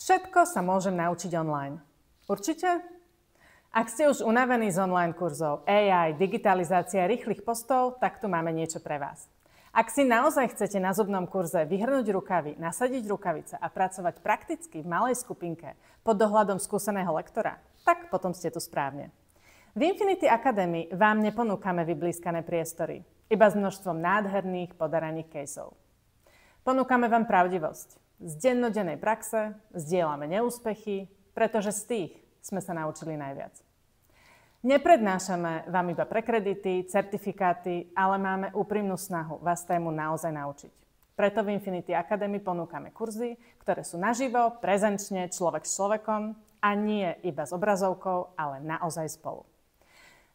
Všetko sa môžem naučiť online. Určite? Ak ste už unavení z online kurzov, AI, digitalizácia, rýchlych postov, tak tu máme niečo pre vás. Ak si naozaj chcete na zubnom kurze vyhrnúť rukavy, nasadiť rukavice a pracovať prakticky v malej skupinke pod dohľadom skúseného lektora, tak potom ste tu správne. V Infinity Academy vám neponúkame vyblískané priestory, iba s množstvom nádherných podaraných caseov. Ponúkame vám pravdivosť. Z dennodennej praxe zdieľame neúspechy, pretože z tých sme sa naučili najviac. Neprednášame vám iba prekredity, certifikáty, ale máme úprimnú snahu vás tému naozaj naučiť. Preto v Infinity Academy ponúkame kurzy, ktoré sú naživo, prezenčne, človek s človekom a nie iba s obrazovkou, ale naozaj spolu.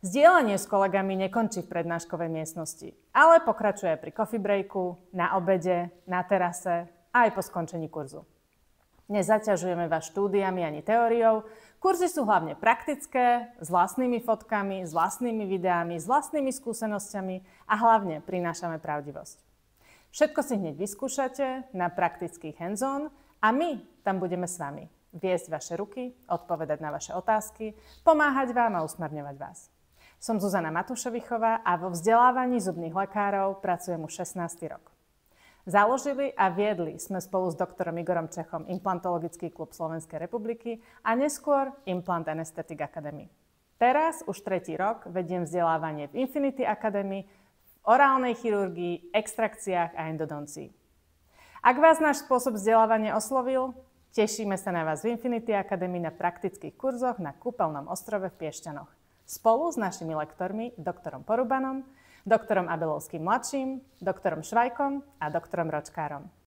Zdieľanie s kolegami nekončí v prednáškovej miestnosti, ale pokračuje pri coffee breaku, na obede, na terase a aj po skončení kurzu. Nezaťažujeme vás štúdiami ani teóriou. Kurzy sú hlavne praktické, s vlastnými fotkami, s vlastnými videami, s vlastnými skúsenosťami a hlavne prinášame pravdivosť. Všetko si hneď vyskúšate na praktických hands-on a my tam budeme s vami. Viesť vaše ruky, odpovedať na vaše otázky, pomáhať vám a usmerňovať vás. Som Zuzana Matúšovichová a vo vzdelávaní zubných lekárov pracujem už 16. rok. Založili a viedli sme spolu s doktorom Igorom Čechom Implantologický klub Slovenskej republiky a neskôr Implant Anesthetic Academy. Teraz už 3. rok vediem vzdelávanie v Infinity Academy, v orálnej chirurgii, extrakciách a endodoncii. Ak vás náš spôsob vzdelávania oslovil, tešíme sa na vás v Infinity Academy na praktických kurzoch na Kúpeľnom ostrove v Piešťanoch. Spolu s našimi lektormi, doktorom Porubanom, doktorom Abelovským mladším, doktorom Švajkom a doktorom Ročkárom.